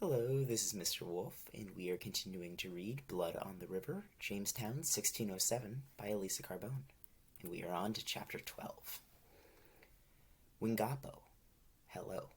Hello, this is Mr. Wolff, and we are continuing to read Blood on the River, Jamestown, 1607, by Elisa Carbone. And we are on to chapter 12. Wingapo, hello,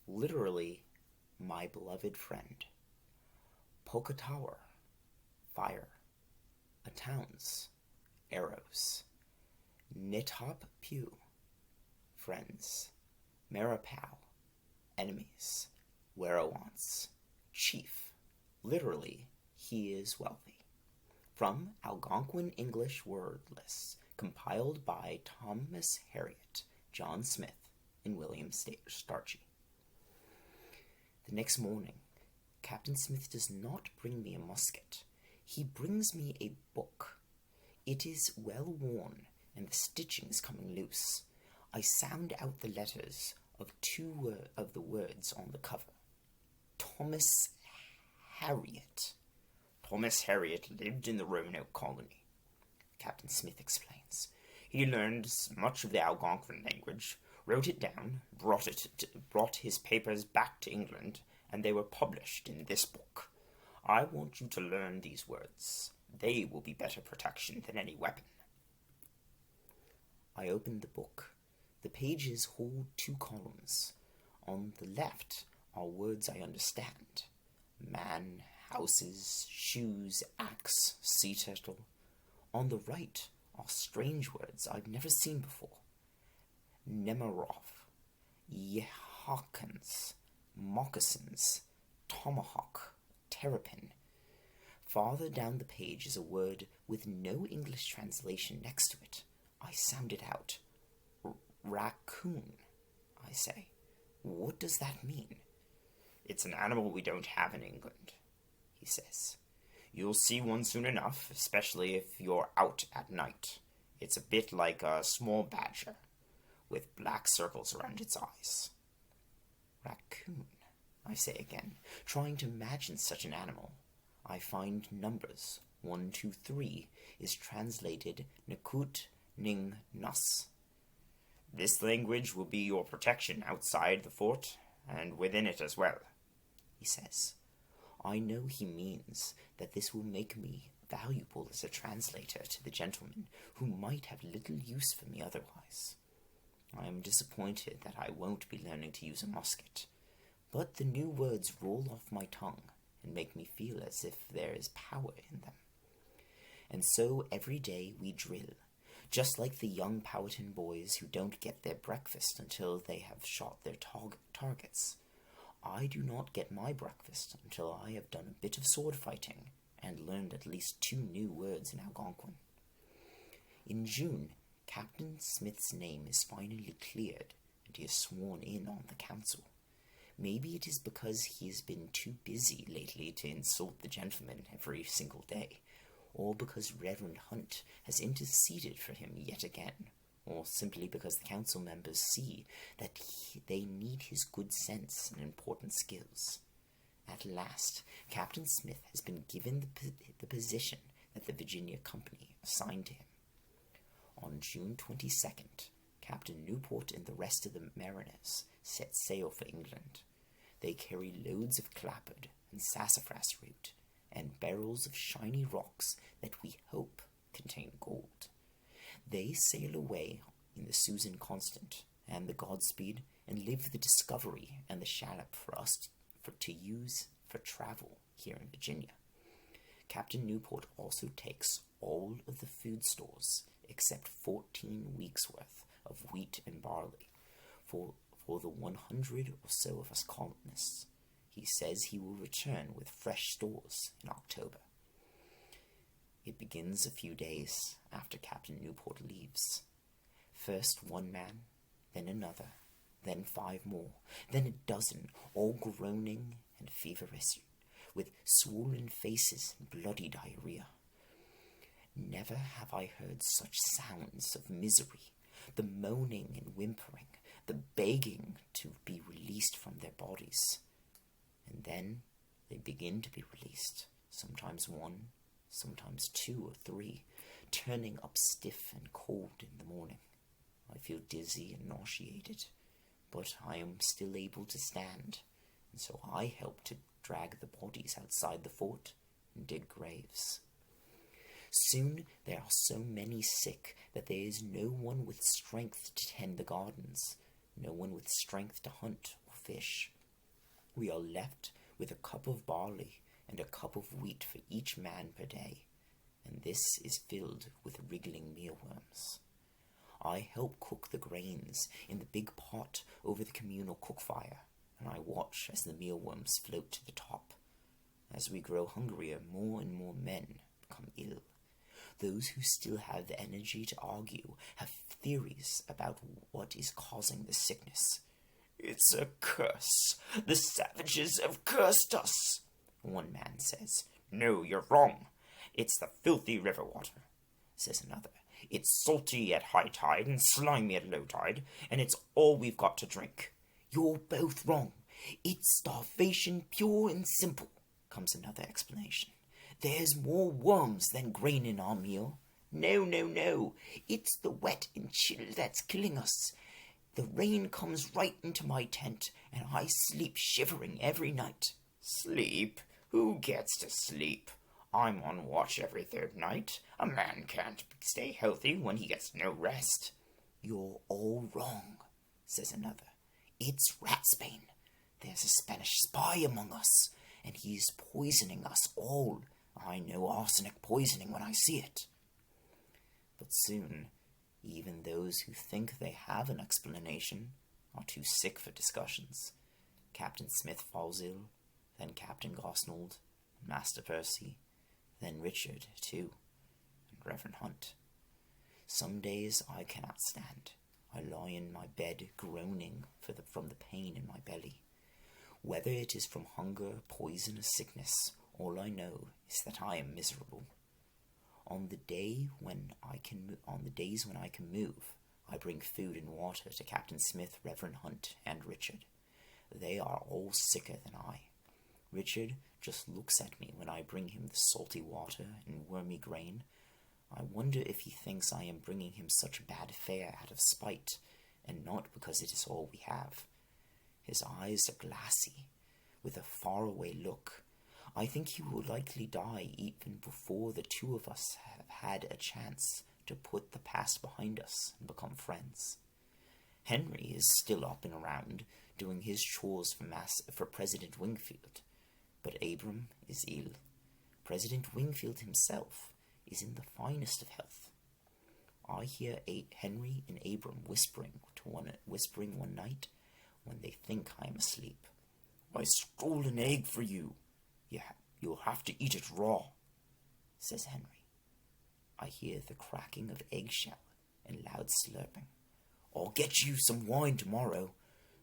literally, my beloved friend. Pocatawar, fire. Atowns, arrows. Nitop Pew, friends. Marapau, enemies. Werowance, chief. Literally, he is wealthy. From Algonquin English Word Lists, compiled by Thomas Harriot, John Smith, and William Starchy. The next morning, Captain Smith does not bring me a musket. He brings me a book. It is well worn, and the stitching is coming loose. I sound out the letters of two of the words on the cover. Thomas Harriot. Thomas Harriot lived in the Roanoke colony, Captain Smith explains. He learned much of the Algonquin language, wrote it down, brought his papers back to England, and they were published in this book. I want you to learn these words. They will be better protection than any weapon. I opened the book. The pages hold two columns. On the left are words I understand. Man, houses, shoes, axe, sea turtle. On the right are strange words I've never seen before. Nemiroff, Yehawkins, moccasins, tomahawk, terrapin. Farther down the page is a word with no English translation next to it. I sound it out. Raccoon, I say. What does that mean? It's an animal we don't have in England, he says. You'll see one soon enough, especially if you're out at night. It's a bit like a small badger, with black circles around its eyes. Raccoon, I say again, trying to imagine such an animal. I find numbers. 1, 2, 3 is translated Nakut Ning Nus. This language will be your protection outside the fort, and within it as well, he says. I know he means that this will make me valuable as a translator to the gentlemen who might have little use for me otherwise. I am disappointed that I won't be learning to use a musket, but the new words roll off my tongue and make me feel as if there is power in them. And so every day we drill, just like the young Powhatan boys who don't get their breakfast until they have shot their targets. I do not get my breakfast until I have done a bit of sword fighting and learned at least 2 new words in Algonquin. In June, Captain Smith's name is finally cleared, and he is sworn in on the council. Maybe it is because he has been too busy lately to insult the gentlemen every single day, or because Reverend Hunt has interceded for him yet again, or simply because the council members see that they need his good sense and important skills. At last, Captain Smith has been given the position that the Virginia Company assigned to him. On June 22nd, Captain Newport and the rest of the mariners set sail for England. They carry loads of clapboard and sassafras root, and barrels of shiny rocks that we hope contain gold. They sail away in the Susan Constant and the Godspeed and leave the Discovery and the Shallop for us to use for travel here in Virginia. Captain Newport also takes all of the food stores except 14 weeks' worth of wheat and barley for the 100 or so of us colonists. He says he will return with fresh stores in October. It begins a few days after Captain Newport leaves. First one man, then another, then 5 more, then a dozen, all groaning and feverish, with swollen faces and bloody diarrhea. Never have I heard such sounds of misery, the moaning and whimpering, the begging to be released from their bodies. And then they begin to be released, sometimes 1, sometimes 2 or 3, turning up stiff and cold in the morning. I feel dizzy and nauseated, but I am still able to stand, and so I help to drag the bodies outside the fort and dig graves. Soon there are so many sick that there is no one with strength to tend the gardens, no one with strength to hunt or fish. We are left with a cup of barley and a cup of wheat for each man per day, and this is filled with wriggling mealworms. I help cook the grains in the big pot over the communal cook fire, and I watch as the mealworms float to the top. As we grow hungrier, more and more men become ill. Those who still have the energy to argue have theories about what is causing the sickness. "It's a curse. The savages have cursed us," one man says. "No, you're wrong. It's the filthy river water," says another. "It's salty at high tide and slimy at low tide, and it's all we've got to drink." "You're both wrong. It's starvation pure and simple," comes another explanation. "There's more worms than grain in our meal." No. It's the wet and chill that's killing us. The rain comes right into my tent, and I sleep shivering every night." "Sleep? Who gets to sleep? I'm on watch every third night. A man can't stay healthy when he gets no rest." "You're all wrong," says another. "It's ratsbane. There's a Spanish spy among us, and he's poisoning us all. I know arsenic poisoning when I see it." But soon, even those who think they have an explanation are too sick for discussions. Captain Smith falls ill, then Captain Gosnold, Master Percy, then Richard, too, and Reverend Hunt. Some days I cannot stand. I lie in my bed groaning from the pain in my belly. Whether it is from hunger, poison, or sickness, all I know is that I am miserable. On the days when I can move, I bring food and water to Captain Smith, Reverend Hunt, and Richard. They are all sicker than I. Richard just looks at me when I bring him the salty water and wormy grain. I wonder if he thinks I am bringing him such bad fare out of spite, and not because it is all we have. His eyes are glassy, with a faraway look. I think he will likely die even before the two of us have had a chance to put the past behind us and become friends. Henry is still up and around, doing his chores for President Wingfield, but Abram is ill. President Wingfield himself is in the finest of health. I hear Henry and Abram whispering one night when they think I am asleep. "I stole an egg for you. You'll have to eat it raw," says Henry. I hear the cracking of eggshell and loud slurping. "I'll get you some wine tomorrow.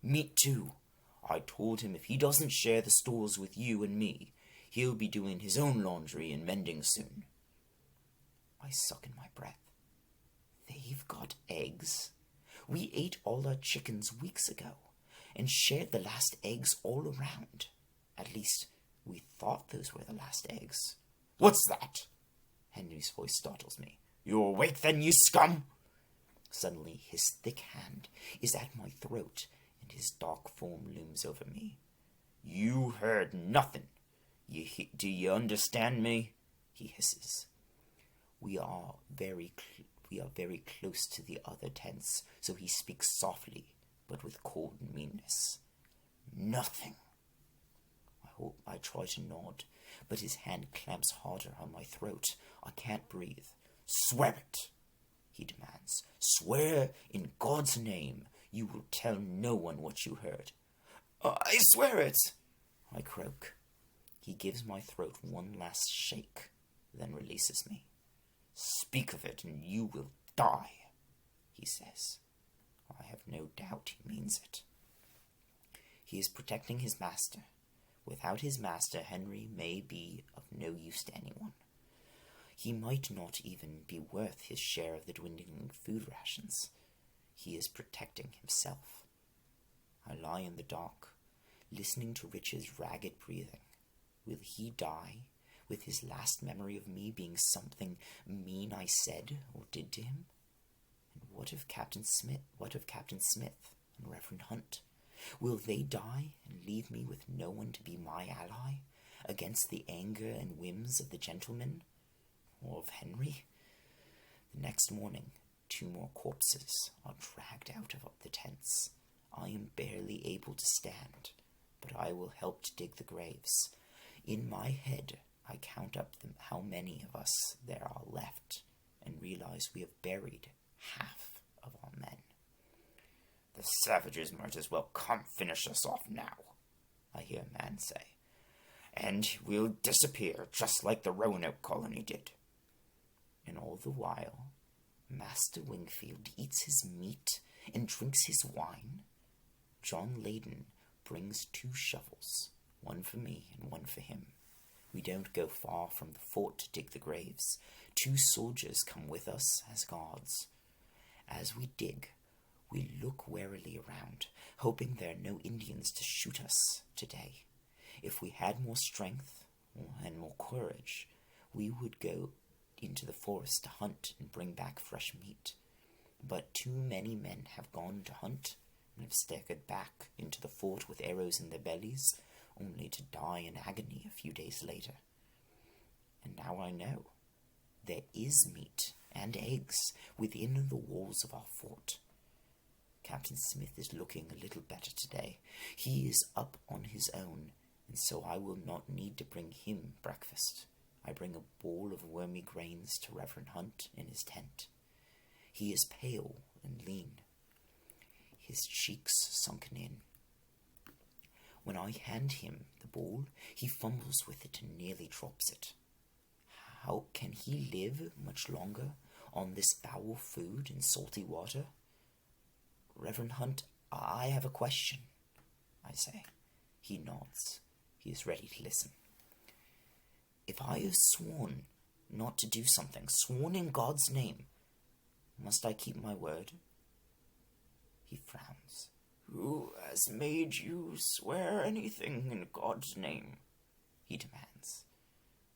Meat too. I told him if he doesn't share the stores with you and me, he'll be doing his own laundry and mending soon." I suck in my breath. They've got eggs. We ate all our chickens weeks ago and shared the last eggs all around. At least, we thought those were the last eggs. "What's that?" Henry's voice startles me. "You awake then, you scum?" Suddenly, his thick hand is at my throat, and his dark form looms over me. "You heard nothing. Do you understand me?" he hisses. We are very close to the other tents, so he speaks softly, but with cold meanness. "Nothing." I try to nod, but his hand clamps harder on my throat. I can't breathe. "Swear it," he demands. "Swear in God's name you will tell no one what you heard." "I swear it," I croak. He gives my throat one last shake, then releases me. "Speak of it and you will die," he says. I have no doubt he means it. He is protecting his master. Without his master, Henry may be of no use to anyone. He might not even be worth his share of the dwindling food rations. He is protecting himself. I lie in the dark, listening to Richard's ragged breathing. Will he die, with his last memory of me being something mean I said or did to him? And what of Captain Smith and Reverend Hunt? Will they die and leave me with no one to be my ally against the anger and whims of the gentleman, or of Henry? The next morning, 2 more corpses are dragged out of the tents. I am barely able to stand, but I will help to dig the graves. In my head, I count up how many of us there are left, and realize we have buried half of our men. "The savages might as well come finish us off now," I hear a man say, "and we'll disappear just like the Roanoke colony did." And all the while, Master Wingfield eats his meat and drinks his wine. John Leyden brings 2 shovels, one for me and one for him. We don't go far from the fort to dig the graves. 2 soldiers come with us as guards. As we dig, we look warily around, hoping there are no Indians to shoot us today. If we had more strength and more courage, we would go into the forest to hunt and bring back fresh meat. But too many men have gone to hunt and have staggered back into the fort with arrows in their bellies, only to die in agony a few days later. And now I know there is meat and eggs within the walls of our fort. Captain Smith is looking a little better today. He is up on his own, and so I will not need to bring him breakfast. I bring a bowl of wormy grains to Reverend Hunt in his tent. He is pale and lean, his cheeks sunken in. When I hand him the bowl, he fumbles with it and nearly drops it. How can he live much longer on this foul food and salty water? "Reverend Hunt, I have a question," I say. He nods. He is ready to listen. "If I have sworn not to do something, sworn in God's name, must I keep my word?" He frowns. "Who has made you swear anything in God's name?" he demands.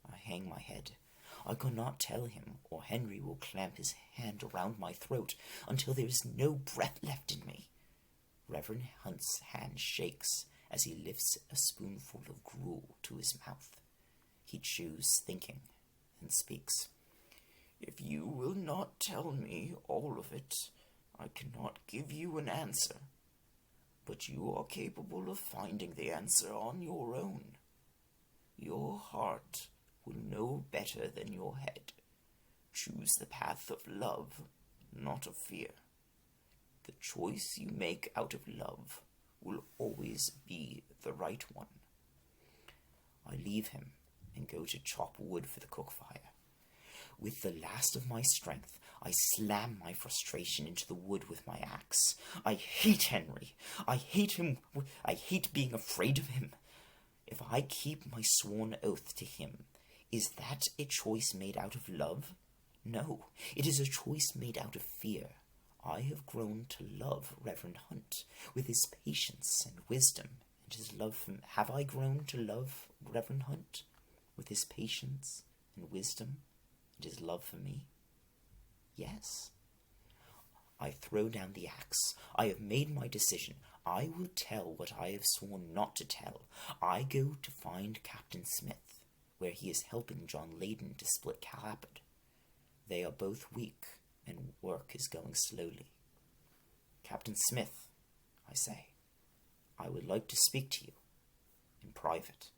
I hang my head. I cannot tell him, or Henry will clamp his hand around my throat until there is no breath left in me. Reverend Hunt's hand shakes as he lifts a spoonful of gruel to his mouth. He chews, thinking, and speaks. "If you will not tell me all of it, I cannot give you an answer. But you are capable of finding the answer on your own. Your heart will know better than your head. Choose the path of love, not of fear. The choice you make out of love will always be the right one." I leave him and go to chop wood for the cook fire. With the last of my strength, I slam my frustration into the wood with my axe. I hate Henry. I hate him. I hate being afraid of him. If I keep my sworn oath to him, is that a choice made out of love? No, it is a choice made out of fear. I have grown to love Reverend Hunt with his patience and wisdom and his love for me. Have I grown to love Reverend Hunt with his patience and wisdom and his love for me? Yes. I throw down the axe. I have made my decision. I will tell what I have sworn not to tell. I go to find Captain Smith, where he is helping John Leyden to split Calapad. They are both weak, and work is going slowly. "Captain Smith," I say, "I would like to speak to you in private."